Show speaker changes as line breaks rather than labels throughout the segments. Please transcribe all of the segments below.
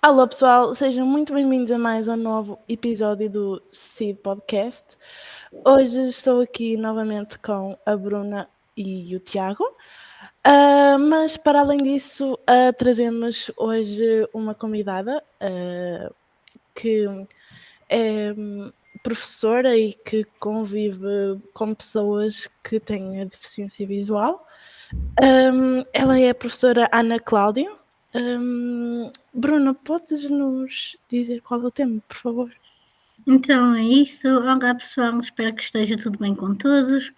Olá pessoal, sejam muito bem-vindos a mais um novo episódio do Seed Podcast. Hoje estou aqui novamente com a Bruna e o Tiago, mas para além disso trazemos hoje uma convidada que é professora e que convive com pessoas que têm a deficiência visual. Ela é a professora Ana Cláudia. Bruna, podes nos dizer qual é o tema, por favor?
Então é isso. Olá pessoal, espero que esteja tudo bem com todos.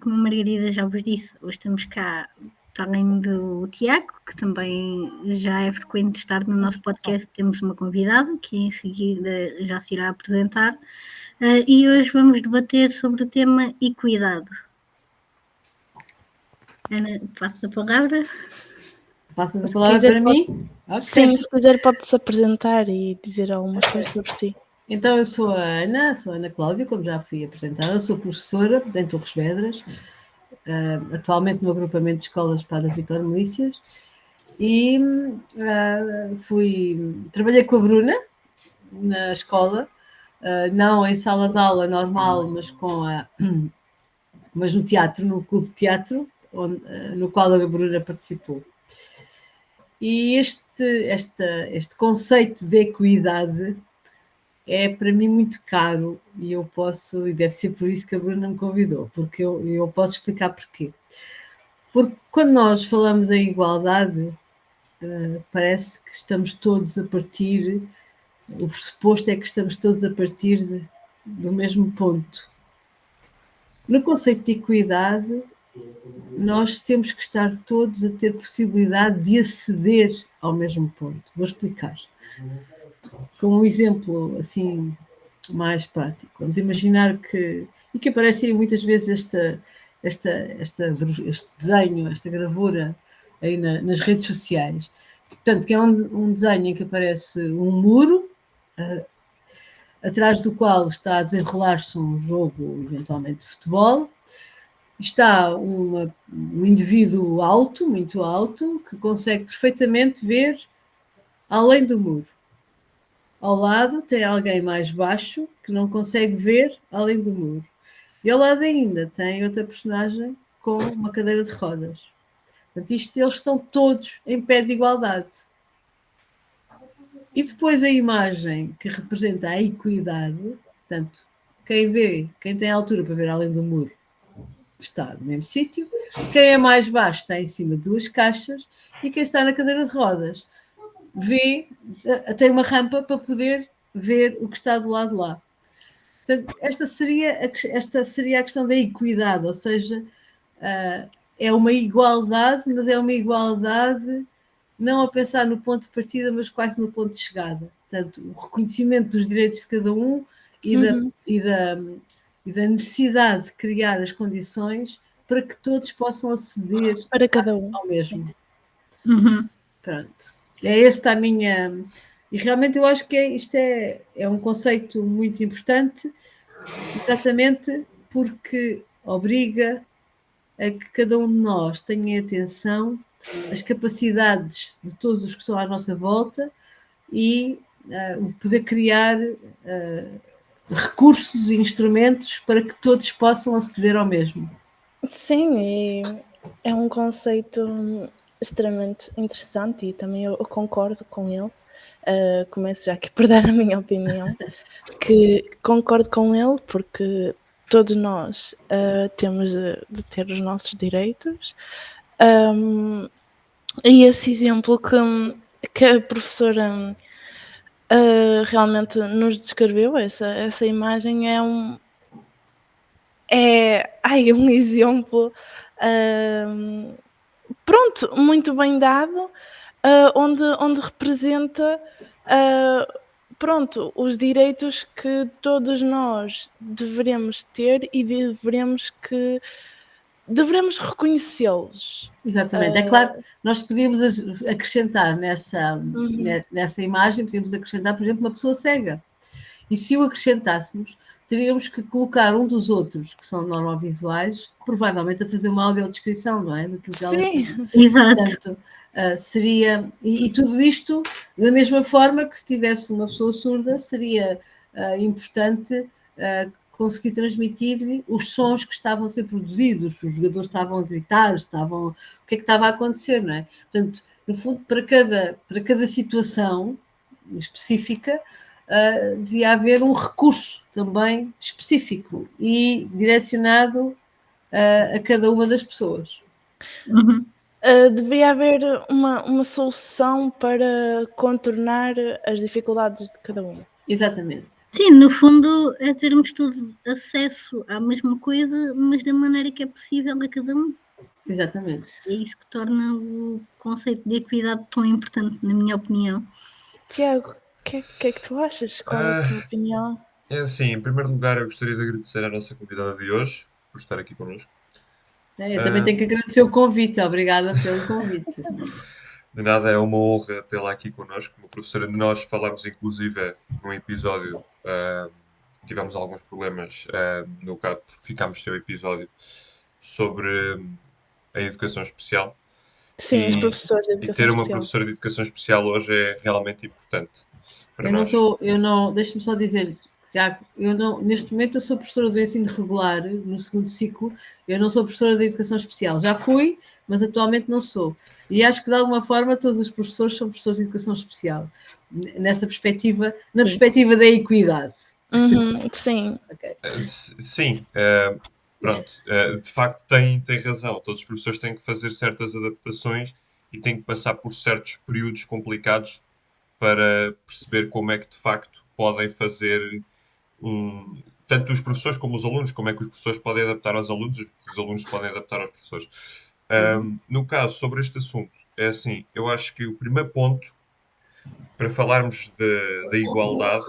Como a Margarida já vos disse, hoje estamos cá, para além do Tiago, que também já é frequente estar no nosso podcast, temos uma convidada que em seguida já se irá apresentar. E hoje vamos debater sobre o tema equidade. Ana, passo a palavra.
Passas a palavra para mim?
Okay. Sim, se quiser pode-se apresentar e dizer alguma coisa sobre si.
Então eu sou a Ana Cláudia, como já fui apresentada, sou professora em Torres Vedras, atualmente no agrupamento de escolas Padre Vitor Milícias, e trabalhei com a Bruna na escola, não em sala de aula normal, mas no teatro, no clube de teatro, no qual a Bruna participou. E este conceito de equidade é para mim muito caro e deve ser por isso que a Bruna me convidou, porque eu posso explicar porquê. Porque quando nós falamos em igualdade, parece que estamos todos a partir, o pressuposto é que estamos todos a partir do mesmo ponto. No conceito de equidade, nós temos que estar todos a ter possibilidade de aceder ao mesmo ponto. Vou explicar. Com um exemplo assim mais prático. Vamos imaginar que aparece muitas vezes este desenho, esta gravura aí nas redes sociais. Portanto, que é um desenho em que aparece um muro, atrás do qual está a desenrolar-se um jogo, eventualmente, de futebol. Está um indivíduo alto, muito alto, que consegue perfeitamente ver além do muro. Ao lado tem alguém mais baixo que não consegue ver além do muro. E ao lado ainda tem outra personagem com uma cadeira de rodas. Portanto, eles estão todos em pé de igualdade. E depois a imagem que representa a equidade, portanto, quem tem altura para ver além do muro, está no mesmo sítio, quem é mais baixo está em cima de duas caixas e quem está na cadeira de rodas tem uma rampa para poder ver o que está do lado de lá. Portanto, esta seria a questão da equidade, ou seja, é uma igualdade, mas é uma igualdade não a pensar no ponto de partida, mas quase no ponto de chegada. Portanto, o reconhecimento dos direitos de cada um e da necessidade de criar as condições para que todos possam aceder
para cada um
ao mesmo. Pronto. É esta a minha... E realmente eu acho que isto é um conceito muito importante, exatamente porque obriga a que cada um de nós tenha atenção às capacidades de todos os que estão à nossa volta e poder criar recursos e instrumentos para que todos possam aceder ao mesmo.
Sim, e é um conceito extremamente interessante e também eu concordo com ele. Começo já aqui por dar a minha opinião, que concordo com ele porque todos nós temos de ter os nossos direitos. E esse exemplo que a professora realmente nos descreveu, essa imagem é um exemplo pronto, muito bem dado, onde representa pronto, os direitos que todos nós deveremos ter e devemos reconhecê-los.
Exatamente. É claro, nós podíamos acrescentar nessa imagem, podíamos acrescentar, por exemplo, uma pessoa cega. E se o acrescentássemos, teríamos que colocar um dos outros, que são normovisuais, provavelmente a fazer uma audiodescrição, não é? Daquilo que elas têm.
Sim,
Exato.
Portanto, seria. E tudo isto, da mesma forma que se tivesse uma pessoa surda, seria importante conseguir transmitir-lhe os sons que estavam a ser produzidos, os jogadores estavam a gritar, o que é que estava a acontecer, não é? Portanto, no fundo, para cada situação específica, devia haver um recurso também específico e direcionado a cada uma das pessoas.
Uhum.
Deveria haver uma solução para contornar as dificuldades de cada um.
Exatamente.
Sim, no fundo é termos todos acesso à mesma coisa, mas da maneira que é possível a cada um.
Exatamente.
É isso que torna o conceito de equidade tão importante, na minha opinião.
Tiago, o que é que tu achas? Qual é a tua opinião?
É assim, em primeiro lugar, eu gostaria de agradecer à nossa convidada de hoje por estar aqui connosco.
Eu também tenho que agradecer o convite. Obrigada pelo convite.
De nada, é uma honra tê-la aqui connosco. Uma professora, nós falámos inclusive num episódio, tivemos alguns problemas, no caso, ficámos sem o episódio sobre a educação especial.
Sim, os
E,
professores de
e
educação
ter uma
especial.
professora de educação especial hoje é realmente importante para nós.
Deixe-me só dizer, Tiago, neste momento eu sou professora do ensino regular, no segundo ciclo, eu não sou professora de educação especial. Já fui, mas atualmente não sou. E acho que de alguma forma todos os professores são professores de educação especial, nessa perspectiva, na perspectiva da equidade.
Sim.
Okay.
Sim, pronto, de facto tem razão. Todos os professores têm que fazer certas adaptações e têm que passar por certos períodos complicados para perceber como é que de facto podem fazer tanto os professores como os alunos, como é que os professores podem adaptar aos alunos, os alunos podem adaptar aos professores. No caso, sobre este assunto, é assim, eu acho que o primeiro ponto para falarmos da igualdade,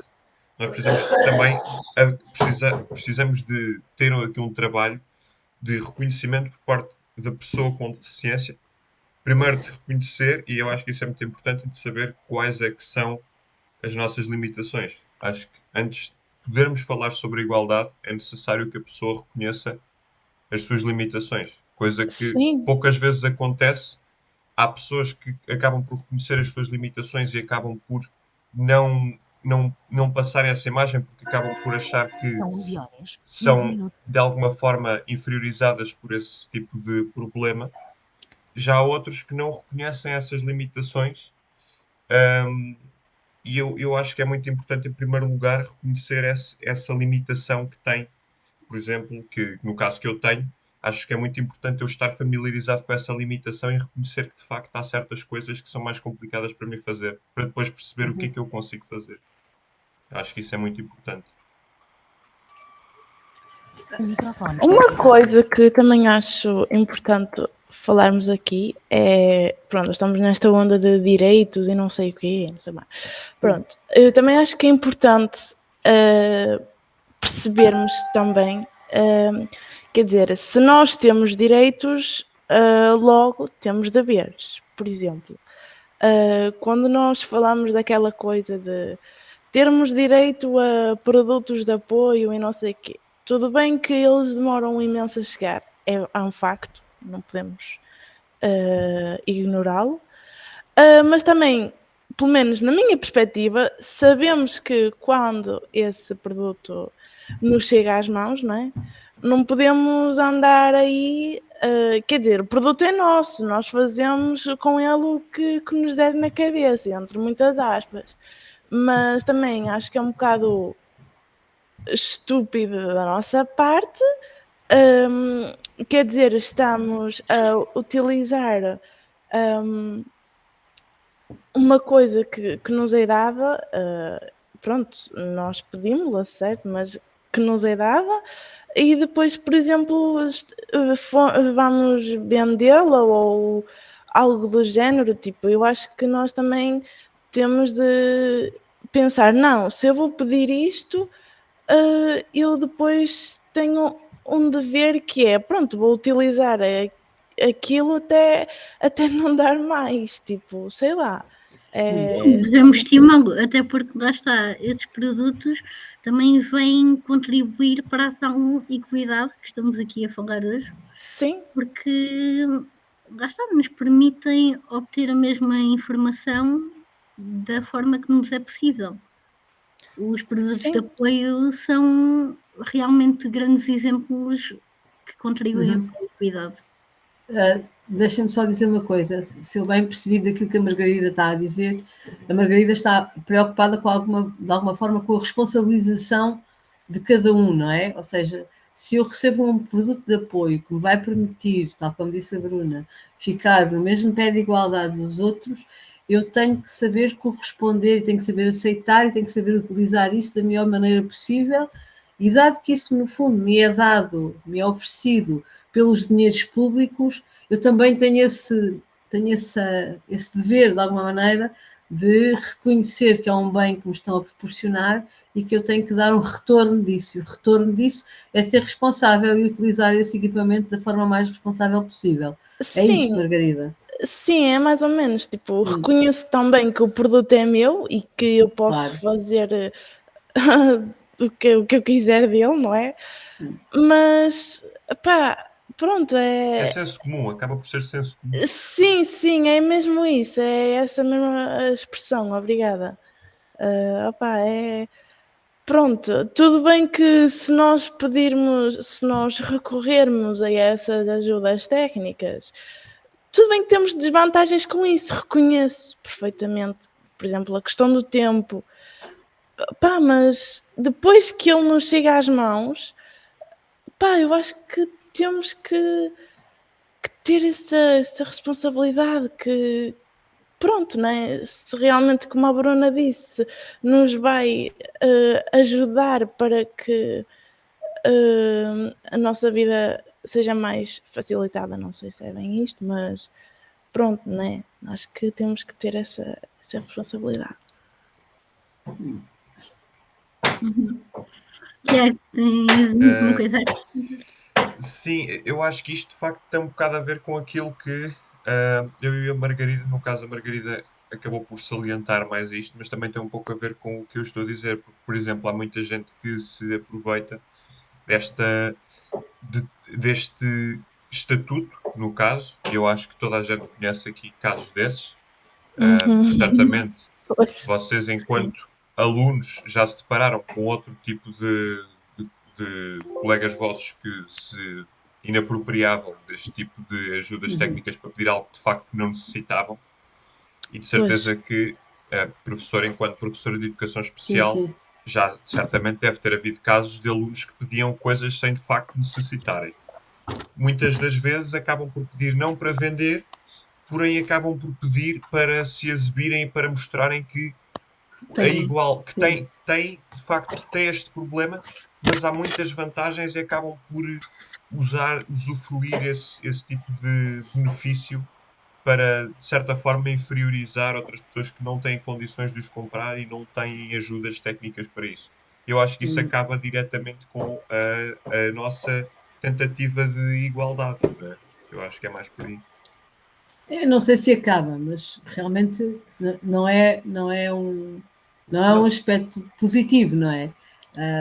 nós precisamos também precisamos de ter aqui um trabalho de reconhecimento por parte da pessoa com deficiência. Primeiro de reconhecer, e eu acho que isso é muito importante, de saber quais é que são as nossas limitações. Acho que antes de podermos falar sobre a igualdade, é necessário que a pessoa reconheça as suas limitações, coisa que
Sim.
poucas vezes acontece. Há pessoas que acabam por reconhecer as suas limitações e acabam por não passarem essa imagem porque acabam por achar que
São 11 horas, 15
são
minutos.
de alguma forma inferiorizadas por esse tipo de problema. Já há outros que não reconhecem essas limitações, e eu acho que é muito importante, em primeiro lugar, reconhecer essa limitação que tem. Por exemplo, que no caso que eu tenho, acho que é muito importante eu estar familiarizado com essa limitação e reconhecer que de facto há certas coisas que são mais complicadas para mim fazer, para depois perceber o que é que eu consigo fazer. Acho que isso é muito importante.
Microfone.
Uma coisa que também acho importante falarmos aqui é, pronto, estamos nesta onda de direitos e não sei o quê, não sei mais. Pronto, eu também acho que é importante percebermos também, quer dizer, se nós temos direitos, logo temos deveres. Por exemplo, quando nós falamos daquela coisa de termos direito a produtos de apoio e não sei o quê, tudo bem que eles demoram imenso a chegar, é um facto, não podemos ignorá-lo, mas também, pelo menos na minha perspectiva, sabemos que quando esse produto nos chega às mãos, não é? Não podemos andar aí, quer dizer, o produto é nosso, nós fazemos com ele o que nos der na cabeça, entre muitas aspas. Mas também acho que é um bocado estúpido da nossa parte, quer dizer, estamos a utilizar uma coisa que nos é dada, pronto, nós pedimos-la, certo, mas que nos é dada, e depois, por exemplo, vamos vendê-la ou algo do género, tipo, eu acho que nós também temos de pensar, não, se eu vou pedir isto, eu depois tenho um dever que é, pronto, vou utilizar aquilo até não dar mais, tipo, sei lá. É,
Devemos estimá-lo, até porque lá está, esses produtos também vêm contribuir para a ação e cuidado que estamos aqui a falar hoje,
sim,
porque lá está, nos permitem obter a mesma informação da forma que nos é possível. Os produtos de
sim,
apoio são realmente grandes exemplos que contribuem para o cuidado.
Deixa-me só dizer uma coisa, se eu bem percebi daquilo que a Margarida está a dizer, a Margarida está preocupada de alguma forma com a responsabilização de cada um, não é? Ou seja, se eu recebo um produto de apoio que me vai permitir, tal como disse a Bruna, ficar no mesmo pé de igualdade dos outros, eu tenho que saber corresponder, tenho que saber aceitar e tenho que saber utilizar isso da melhor maneira possível. E dado que isso, no fundo, me é dado, me é oferecido pelos dinheiros públicos, eu também tenho esse dever, de alguma maneira, de reconhecer que é um bem que me estão a proporcionar e que eu tenho que dar um retorno disso. E o retorno disso é ser responsável e utilizar esse equipamento da forma mais responsável possível. É isto,
sim,
Margarida?
sim, é mais ou menos, tipo, reconheço também que o produto é meu e que eu posso
Claro.
fazer o que eu quiser dele, não é? Mas, pá, pronto,
É senso comum, acaba por ser senso comum.
sim, sim, é mesmo isso, é essa mesma expressão, obrigada. Opá, pronto, tudo bem que se nós recorrermos a essas ajudas técnicas, tudo bem que temos desvantagens com isso, reconheço perfeitamente. Por exemplo, a questão do tempo. Pá, mas depois que ele nos chega às mãos, pá, eu acho que temos que ter essa responsabilidade que, pronto, né? Se realmente, como a Bruna disse, nos vai ajudar para que a nossa vida seja mais facilitada, não sei se é bem isto, mas pronto, né? Acho que temos que ter essa responsabilidade.
Tiago, tem alguma coisa a
Sim, eu acho que isto de facto tem um bocado a ver com aquilo que eu e a Margarida, no caso a Margarida acabou por salientar mais isto, mas também tem um pouco a ver com o que eu estou a dizer, porque, por exemplo, há muita gente que se aproveita desta, deste estatuto, no caso, e eu acho que toda a gente conhece aqui casos desses. Certamente
Pois.
vocês, enquanto alunos, já se depararam com outro tipo de- de colegas vossos que se inapropriavam deste tipo de ajudas técnicas para pedir algo que de facto não necessitavam. E de
Pois.
certeza que a professora, enquanto professora de educação
Sim,
especial,
sim.
já certamente deve ter havido casos de alunos que pediam coisas sem de facto necessitarem. Muitas das vezes acabam por pedir não para vender, porém acabam por pedir para se exibirem e para mostrarem que é
tem?
igual,
Sim.
de facto, que tem este problema, mas há muitas vantagens e acabam por usufruir esse tipo de benefício para, de certa forma, inferiorizar outras pessoas que não têm condições de os comprar e não têm ajudas técnicas para isso. Eu acho que isso acaba diretamente com a nossa tentativa de igualdade, não é? Eu acho que é mais por aí.
Eu não sei se acaba, mas realmente não é um
Não,
aspecto positivo, não é?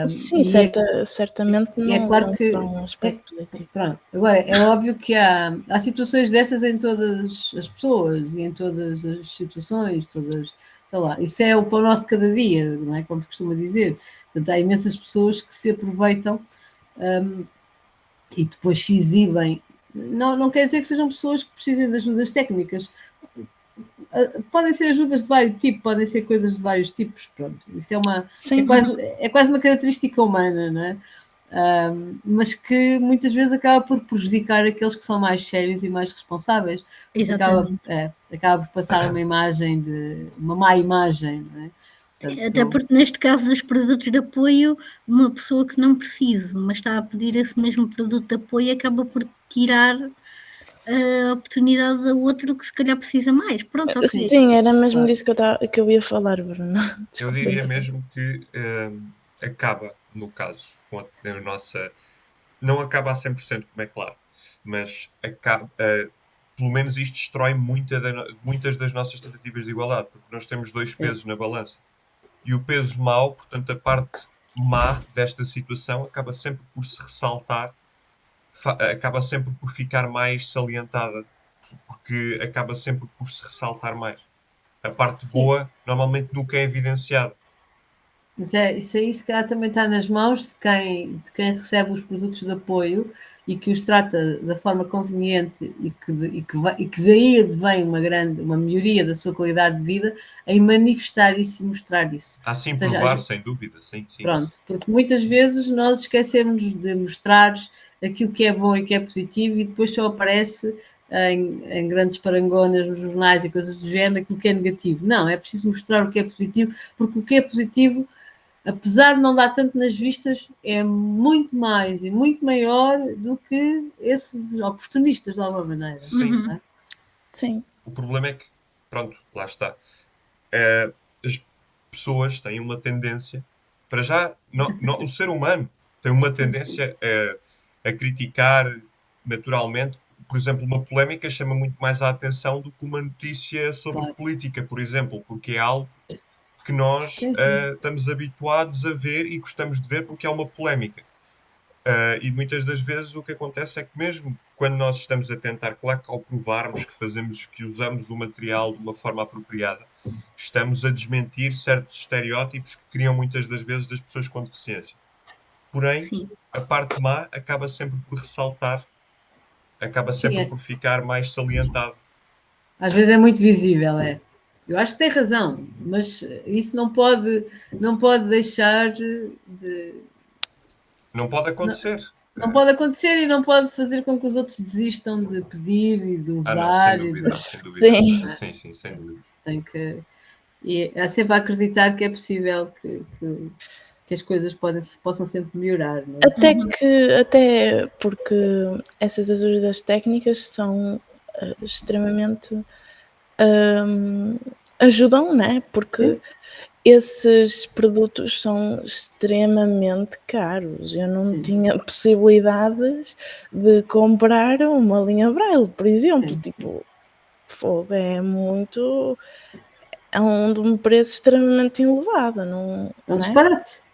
Sim,
E
certamente
é
não,
claro
não
que
será um aspecto positivo.
pronto. Agora, é óbvio que há situações dessas em todas as pessoas e em todas as situações, todas, sei lá, isso é o pão nosso de cada dia, não é? Como se costuma dizer. Portanto, há imensas pessoas que se aproveitam e depois se exibem. Não quer dizer que sejam pessoas que precisem de ajudas técnicas. Podem ser ajudas de vários tipos, podem ser coisas de vários tipos. Pronto, isso
Sim,
é quase uma característica humana, não é? Mas que muitas vezes acaba por prejudicar aqueles que são mais sérios e mais responsáveis, porque
Exatamente.
acaba por passar uma má imagem, não é?
Até
Portanto,
porque neste caso dos produtos de apoio, uma pessoa que não precisa, mas está a pedir esse mesmo produto de apoio, acaba por tirar a oportunidade a outro que se calhar precisa mais. Pronto, ok.
sim, era mesmo
claro.
disso que eu ia falar, Bruna.
eu
Desculpa.
diria mesmo que acaba, no caso, com nossa. Não acaba a 100%, como é claro, mas acaba, pelo menos isto destrói muitas das nossas tentativas de igualdade, porque nós temos dois pesos na balança. E o peso mau, portanto, a parte má desta situação acaba sempre por se ressaltar, acaba sempre por ficar mais salientada, porque acaba sempre por se ressaltar mais. A parte boa normalmente nunca é evidenciada.
Mas isso aí, se calhar, também está nas mãos de quem recebe os produtos de apoio e que os trata da forma conveniente e que daí advém uma melhoria da sua qualidade de vida, em manifestar isso e mostrar isso.
Há sim
Ou seja,
provar, sem dúvida, sim.
Pronto, porque muitas vezes nós esquecemos de mostrar aquilo que é bom e que é positivo e depois só aparece em grandes parangonas nos jornais e coisas do género aquilo que é negativo. Não, é preciso mostrar o que é positivo, porque o que é positivo, apesar de não dar tanto nas vistas, é muito mais e muito maior do que esses oportunistas, de alguma maneira.
Sim.
Não é?
Sim.
O problema é que, pronto, lá está. As pessoas têm uma tendência, para já, o ser humano tem uma tendência a criticar naturalmente. Por exemplo, uma polémica chama muito mais a atenção do que uma notícia sobre
Claro.
política, por exemplo, porque é algo que nós
Sim.
estamos habituados a ver e gostamos de ver porque é uma polémica. E muitas das vezes o que acontece é que mesmo quando nós estamos a tentar, claro que ao provarmos que usamos o material de uma forma apropriada, estamos a desmentir certos estereótipos que criam muitas das vezes das pessoas com deficiência. Porém,
Sim.
a parte má acaba sempre por ressaltar, acaba sempre por ficar mais salientado.
Às vezes é muito visível, é. Eu acho que tem razão, mas isso não pode deixar de...
Não pode acontecer.
Não pode acontecer e não pode fazer com que os outros desistam de pedir e de usar.
Não, sem dúvida, sem dúvida. Sim, sem dúvida.
Tem que... E é sempre a acreditar que é possível que as coisas possam sempre melhorar. Não é?
Até porque essas ajudas técnicas são extremamente... ajudam, né? Porque
Sim.
esses produtos são extremamente caros. Eu não tinha possibilidades de comprar uma linha Braille, por exemplo.
Sim,
tipo, fogo é muito... É de um preço extremamente elevado. Não é?
Disparate.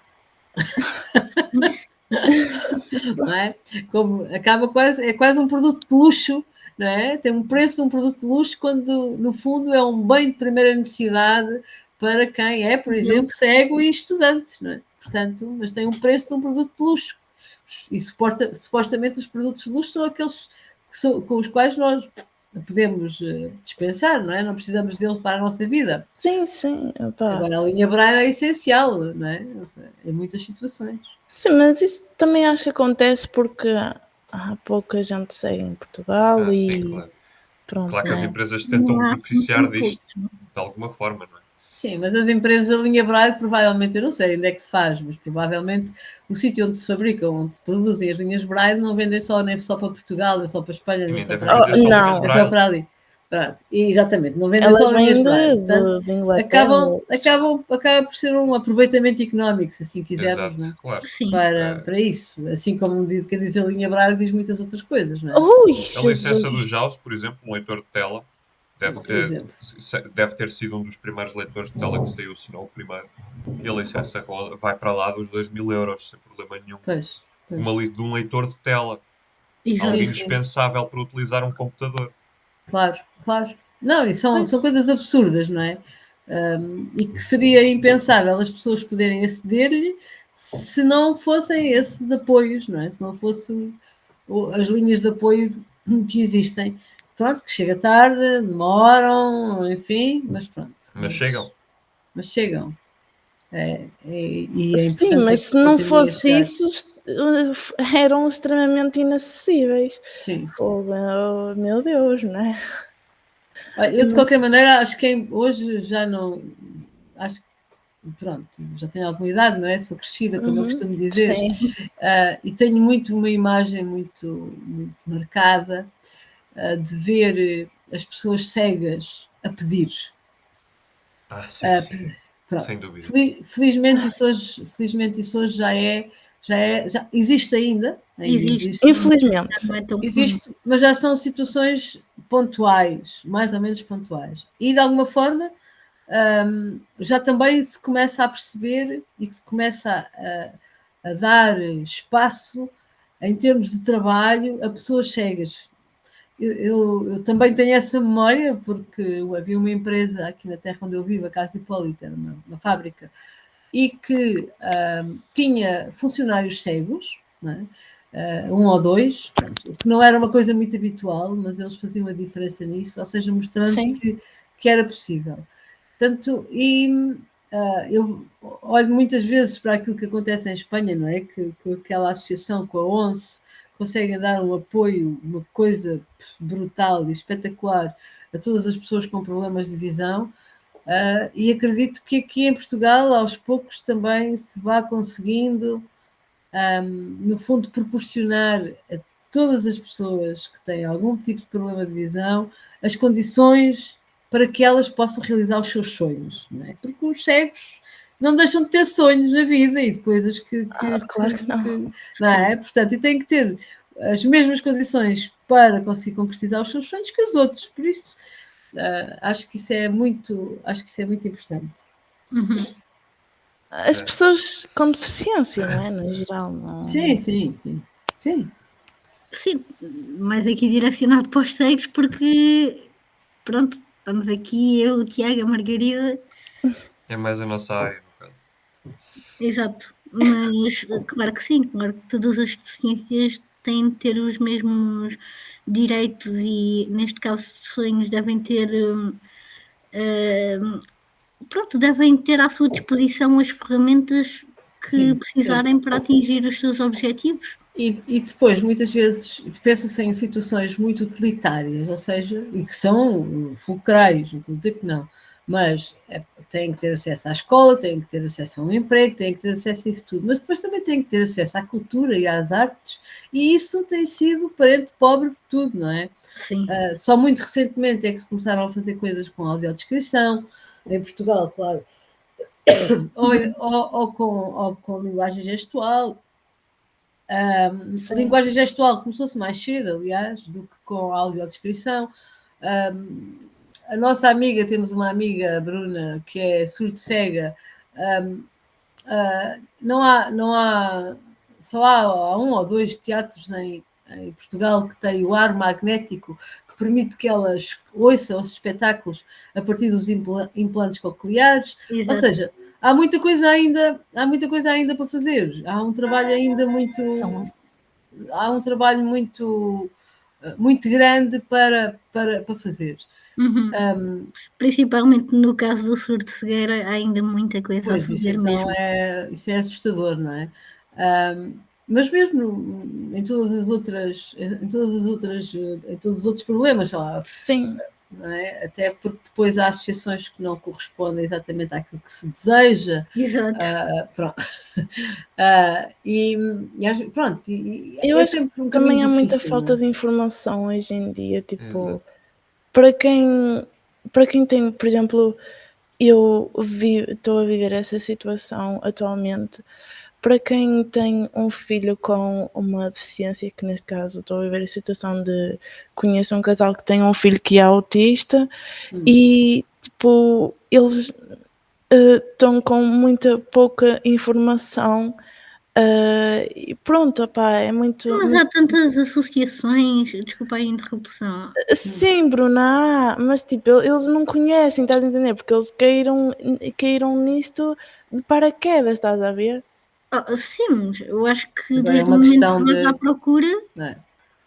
Não é? Como acaba é quase um produto de luxo, não é? Tem um preço de um produto de luxo quando no fundo é um bem de primeira necessidade para quem é, por exemplo, cego e estudante, não é? Portanto, mas tem um preço de um produto de luxo. E supostamente os produtos de luxo são aqueles com os quais nós podemos dispensar, não é? Não precisamos deles para a nossa vida.
Sim.
Agora, a linha Braille é essencial, não é? Em muitas situações.
Sim, mas isso também acho que acontece porque há pouca gente segue em Portugal e
sim, claro.
pronto.
Claro que as empresas tentam beneficiar disto de alguma forma, não é?
Sim, mas as empresas, a linha Braille, provavelmente, eu não sei onde é que se faz, mas provavelmente o sítio onde se fabricam, onde se produzem as linhas Braille, não vendem nem só para Portugal, nem só para Espanha, nem só para ali.
Não.
É só para ali. Pronto. E, exatamente, não vendem só linhas Braille. Portanto, acaba por ser um aproveitamento económico, se assim quisermos, não é?
Claro.
Para quem diz a linha Braille, diz muitas outras coisas, não é?
A licença do JAWS, por exemplo, um leitor de tela, deve ter sido um dos primeiros leitores de tela que se deu, se não o primeiro. E a licença vai para lá dos 2.000 euros, sem problema nenhum.
Pois.
De um leitor de tela. Algo indispensável para utilizar um computador.
Claro. Não, e são coisas absurdas, não é? E que seria impensável as pessoas poderem aceder-lhe se não fossem esses apoios, não é? Se não fossem as linhas de apoio que existem. Pronto, que chega tarde, demoram, enfim, mas pronto.
Mas chegam.
E é importante.
Sim, mas se não fosse isso, eram extremamente inacessíveis.
Sim.
Oh, meu Deus, não é?
Eu, de qualquer maneira, acho que hoje já não... Acho que, pronto, já tenho alguma idade, não é? Sou crescida, como eu costumo dizer. E tenho uma imagem muito marcada de ver as pessoas cegas a pedir.
Sim. Sem dúvida.
Felizmente isso hoje já é já existe ainda
Existe.
Infelizmente.
Não é tão comum.
existe, mas já são situações pontuais, mais ou menos pontuais. E de alguma forma já também se começa a perceber e que se começa a dar espaço em termos de trabalho a pessoas cegas. Eu também tenho essa memória, porque havia uma empresa aqui na terra onde eu vivo, a Casa Hipólita, uma fábrica, e que tinha funcionários cegos, não é? Um ou dois, que não era uma coisa muito habitual, mas eles faziam a diferença nisso, ou seja, mostrando que era possível. Portanto, eu olho muitas vezes para aquilo que acontece em Espanha, não é? Que aquela associação com a ONCE conseguem dar um apoio, uma coisa brutal e espetacular a todas as pessoas com problemas de visão, e acredito que aqui em Portugal, aos poucos, também se vá conseguindo, no fundo, proporcionar a todas as pessoas que têm algum tipo de problema de visão as condições para que elas possam realizar os seus sonhos, não é? Porque os cegos não deixam de ter sonhos na vida e de coisas
claro que não.
Não é? Portanto, e têm que ter as mesmas condições para conseguir concretizar os seus sonhos que os outros. Por isso, acho que isso é muito importante.
Uhum.
As pessoas com deficiência, não é? No geral, não.
Sim.
Sim, mais aqui direcionado para os cegos, porque pronto, estamos aqui, eu, o Tiago, a Margarida.
É mais a nossa área, no caso.
Exato, mas claro que sim, claro que todas as deficiências têm de ter os mesmos direitos e, neste caso, sonhos devem ter, pronto, devem ter à sua disposição as ferramentas que precisarem para atingir os seus objetivos.
E depois, muitas vezes, pensa-se em situações muito utilitárias, ou seja, e que são fulcrais, não estou a dizer que não, mas têm que ter acesso à escola, têm que ter acesso a um emprego, têm que ter acesso a isso tudo, mas depois também têm que ter acesso à cultura e às artes, e isso tem sido parente pobre de tudo, não é?
Sim.
Só muito recentemente é que se começaram a fazer coisas com audiodescrição, em Portugal, claro, ou com linguagem gestual. A linguagem gestual começou-se mais cedo, aliás, do que com a audiodescrição. A nossa amiga, temos uma amiga, Bruna, que é surdo-cega. Só há um ou dois teatros em Portugal que têm o ar magnético que permite que elas ouçam os espetáculos a partir dos implantes cocleares.
Exato.
Ou seja, há muita coisa ainda para fazer. Há um trabalho ainda muito muito grande para fazer.
Uhum. Principalmente no caso do surdo-cegueira, há ainda muita coisa a fazer mesmo.
Isso é assustador, não é? Mas mesmo em todos os outros problemas, sei lá,
Sim.
não é? Até porque depois há associações que não correspondem exatamente àquilo que se deseja.
Exato.
Pronto.
Eu acho que também há muita falta de informação hoje em dia, tipo, para quem tem, por exemplo, eu estou a viver essa situação atualmente. Para quem tem um filho com uma deficiência, que neste caso estou a viver a situação de conheço um casal que tem um filho que é autista e tipo, eles estão com muita pouca informação e pronto, opá, é muito...
Mas há tantas associações, desculpa a interrupção.
Sim, Bruna, mas tipo, eles não conhecem, estás a entender? Porque eles caíram nisto de paraquedas, estás a ver?
Sim, eu acho que
agora
desde o momento que vais à procura...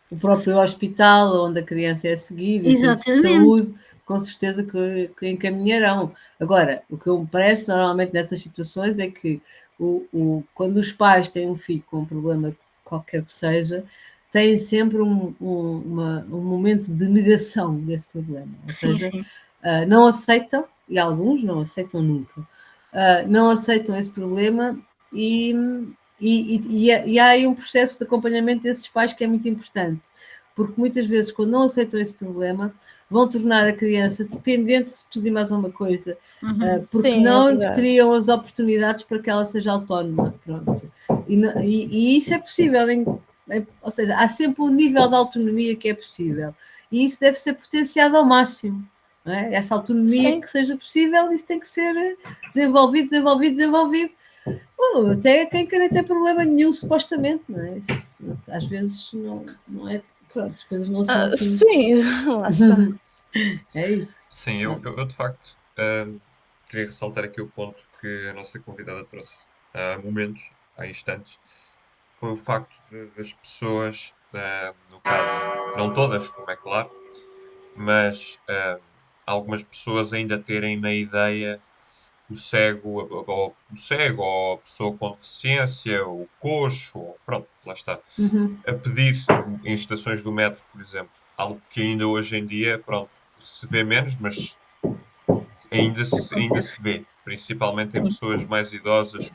O próprio hospital onde a criança é seguida, e centros de saúde, com certeza que encaminharão. Agora, o que me parece normalmente nessas situações é que quando os pais têm um filho com um problema qualquer que seja, têm sempre um momento de negação desse problema. Ou seja, não aceitam, e alguns não aceitam nunca, não aceitam esse problema e há aí um processo de acompanhamento desses pais que é muito importante, porque muitas vezes, quando não aceitam esse problema, vão tornar a criança dependente de tudo e mais alguma coisa, porque
Sim, é
não lhes
verdade.
criam as oportunidades para que ela seja autónoma. Pronto. E isso é possível, ou seja, há sempre um nível de autonomia que é possível, e isso deve ser potenciado ao máximo. Não é? Essa autonomia
Sim.
que seja possível, isso tem que ser desenvolvido. Até quem quer ter problema nenhum, supostamente, não é? Isso, às vezes não é. Pronto, as coisas não são assim.
Sim, lá está.
É isso.
Sim, eu de facto queria ressaltar aqui o ponto que a nossa convidada trouxe há momentos, há instantes, foi o facto das pessoas, no caso, não todas, como é claro, mas algumas pessoas ainda terem na ideia o cego, ou a pessoa com deficiência, o coxo, ou, pronto, lá está, a pedir em estações do metro, por exemplo, algo que ainda hoje em dia, pronto, se vê menos, mas ainda se vê, principalmente em pessoas mais idosas,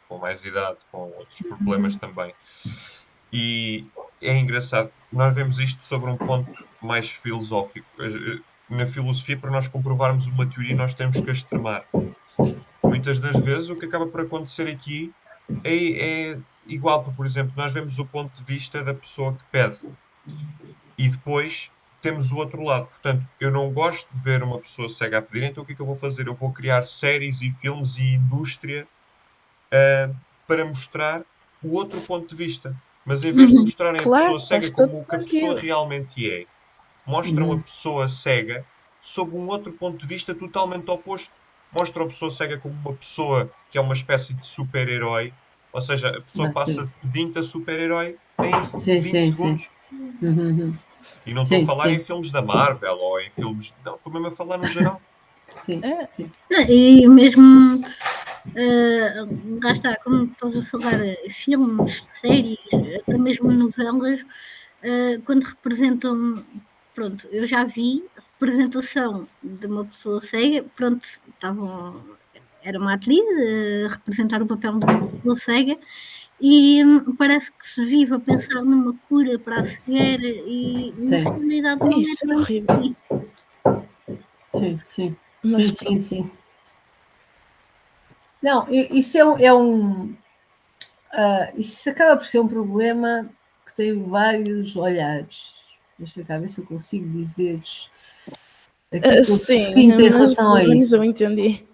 com mais idade, com outros problemas também. E é engraçado, porque nós vemos isto sobre um ponto mais filosófico. Na filosofia, para nós comprovarmos uma teoria, nós temos que a extremar. Muitas das vezes, o que acaba por acontecer aqui é igual, porque, por exemplo, nós vemos o ponto de vista da pessoa que pede e depois temos o outro lado. Portanto, eu não gosto de ver uma pessoa cega a pedir, então o que é que eu vou fazer? Eu vou criar séries e filmes e indústria para mostrar o outro ponto de vista. Mas em vez de mostrarem a
Claro,
pessoa cega
faz todo
como o que a pessoa
sentido.
realmente é, mostram a pessoa cega sob um outro ponto de vista totalmente oposto. Mostram a pessoa cega como uma pessoa que é uma espécie de super-herói, ou seja, a pessoa passa
Sim,
de pedinte a super-herói em
sim,
20
sim, sim.
segundos. E não estou a
Sim,
falar em
sim,
filmes da Marvel ou em filmes. Não, estou mesmo a falar no geral.
sim.
É,
E mesmo, lá está, como estás a falar, filmes, séries, até mesmo novelas, quando representam, pronto, eu já vi representação de uma pessoa cega, pronto, era uma atriz a representar o papel de uma pessoa cega e parece que se vive a pensar numa cura para a cegueira e na
Sim,
realidade não é
isso é
bem
horrível.
assim.
sim, sim.
Mas
Sim,
pronto.
sim, sim. Não, isso isso acaba por ser um problema que tem vários olhares. Deixa eu ver se eu consigo dizer aquilo que eu
Sim,
sinto em
mas
relação
pelo
a
menos eu
isso.
entendi.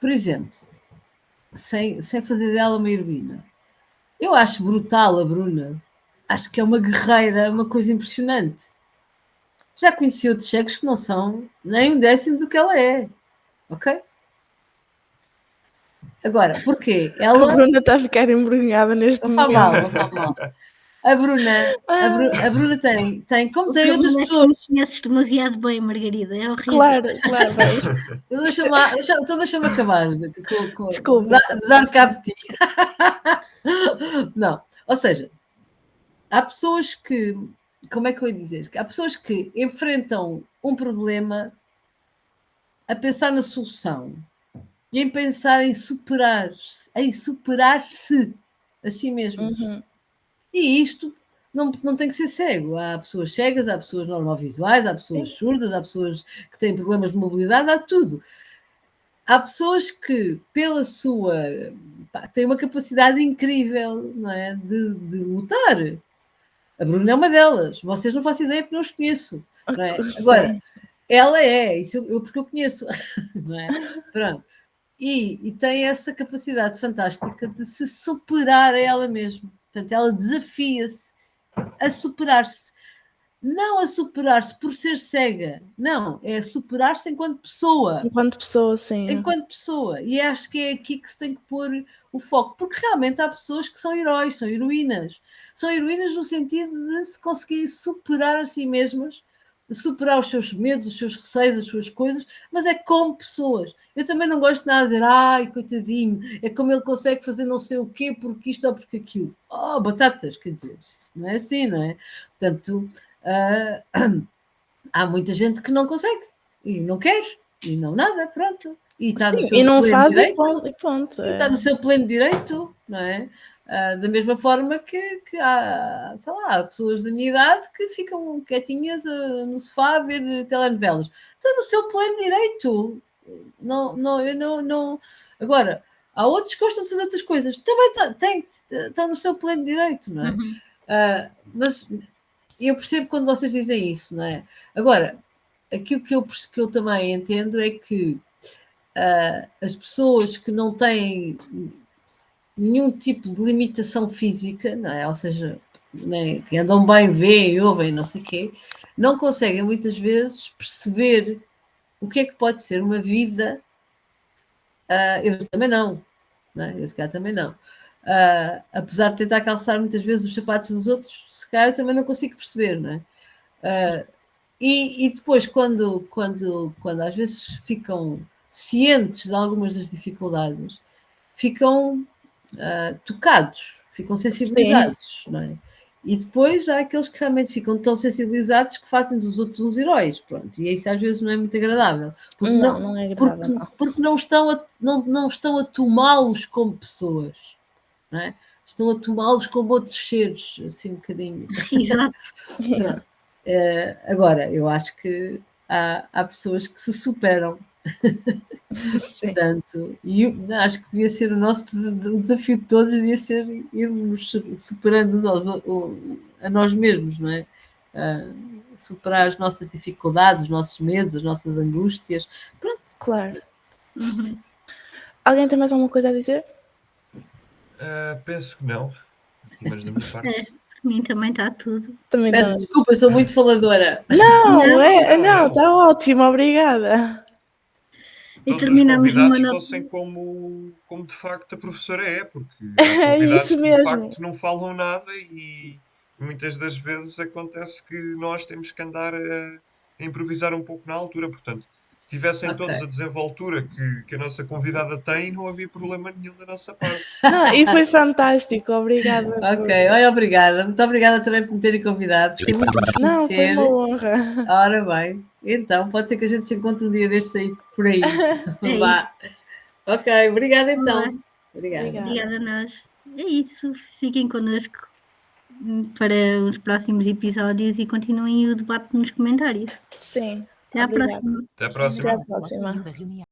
Por exemplo, sem fazer dela uma heroína. Eu acho brutal a Bruna. Acho que é uma guerreira, uma coisa impressionante. Já conheci outros cegos que não são nem um décimo do que ela é. Ok? Agora, porquê?
A
Ela
Bruna está a ficar embrulhada neste
não faz
momento.
mal, não faz mal. A Bruna, a Bruna tem, como
O
tem outras
problema é que
pessoas.
não conheces demasiado bem, Margarida, é horrível.
Claro, claro, vai.
Então deixa-me acabar
Desculpa.
dar cabo de ti. Não, ou seja, há pessoas que, como é que eu ia dizer? Há pessoas que enfrentam um problema a pensar na solução e em pensar em superar-se a si mesmas.
Uhum.
E isto não tem que ser cego. Há pessoas cegas, há pessoas normovisuais, há pessoas
Sim.
surdas, há pessoas que têm problemas de mobilidade, há tudo. Há pessoas que, pela sua. Têm uma capacidade incrível, não é? De lutar. A Bruna é uma delas. Vocês não fazem ideia porque não os conheço. Não é? Agora,
Sim.
ela é, isso porque eu conheço. Não é? Pronto. E tem essa capacidade fantástica de se superar a ela mesma. Portanto, ela desafia-se a superar-se. Não a superar-se por ser cega. Não, é a superar-se enquanto pessoa.
Enquanto pessoa, sim.
Enquanto pessoa. E acho que é aqui que se tem que pôr o foco. Porque realmente há pessoas que são heróis, são heroínas. São heroínas no sentido de se conseguirem superar a si mesmas, de superar os seus medos, os seus receios, as suas coisas, mas é como pessoas. Eu também não gosto de nada de dizer, ai, coitadinho, é como ele consegue fazer não sei o quê, porque isto ou porque aquilo. Oh, batatas, quer dizer, não é assim, não é? Portanto, há muita gente que não consegue e não quer e não nada, pronto. E está no
Sim, e
seu
não
pleno
faz e
direito.
ponto.
E está no seu pleno direito, não é? Da mesma forma que há, sei lá, pessoas da minha idade que ficam quietinhas no sofá a ver telenovelas. Está no seu pleno direito. Não. Agora, há outros que gostam de fazer outras coisas. Também está no seu pleno direito, não é? Mas eu percebo quando vocês dizem isso, não é? Agora, aquilo que eu também entendo é que as pessoas que não têm nenhum tipo de limitação física, não é? Ou seja, né, que andam bem, veem, ouvem, não sei o quê, não conseguem muitas vezes perceber o que é que pode ser uma vida. Eu também não é? Eu se calhar também não. Apesar de tentar calçar muitas vezes os sapatos dos outros, se calhar eu também não consigo perceber, não é? E depois, quando às vezes ficam cientes de algumas das dificuldades, ficam tocados, ficam sensibilizados, não é? E depois há aqueles que realmente ficam tão sensibilizados que fazem dos outros uns heróis, pronto, e isso às vezes não é muito agradável. Porque
Não é agradável, não.
Porque não estão a tomá-los como pessoas, não é? Estão a tomá-los como outros seres, assim um bocadinho.
Exato.
Pronto. Agora, eu acho que há pessoas que se superam.
Sim.
Portanto, e acho que devia ser o desafio de todos, devia ser irmos superando a nós mesmos, não é? Superar as nossas dificuldades, os nossos medos, as nossas angústias. Pronto.
Claro. Alguém tem mais alguma coisa a dizer?
Penso que não, mas da minha parte.
Para mim também está tudo.
Também
Peço
não.
desculpa, sou muito faladora.
Não, está ótimo, obrigada.
E
Todos os
terminamos numa
convidados
nota.
fossem como de facto a professora é, porque
É
há convidados
isso
que de
mesmo.
facto não falam nada e muitas das vezes acontece que nós temos que andar a improvisar um pouco na altura. Portanto, tivessem
Ok.
todos a desenvoltura que a nossa convidada tem, não havia problema nenhum da nossa parte.
Não, e foi fantástico, obrigada.
Ok, olha, obrigada. Muito obrigada também por me terem convidado. Gostei muito de vos
Não, foi
conhecer.
uma honra.
Ora bem, então pode ser que a gente se encontre um dia destes aí por aí.
É
Vá. Ok, obrigada então.
Olá.
Obrigada.
Obrigada a nós. É isso. Fiquem connosco para os próximos episódios e continuem o debate nos comentários.
Sim.
Até à
obrigada.
próxima.
Até à próxima.
Até à próxima.
da reunião.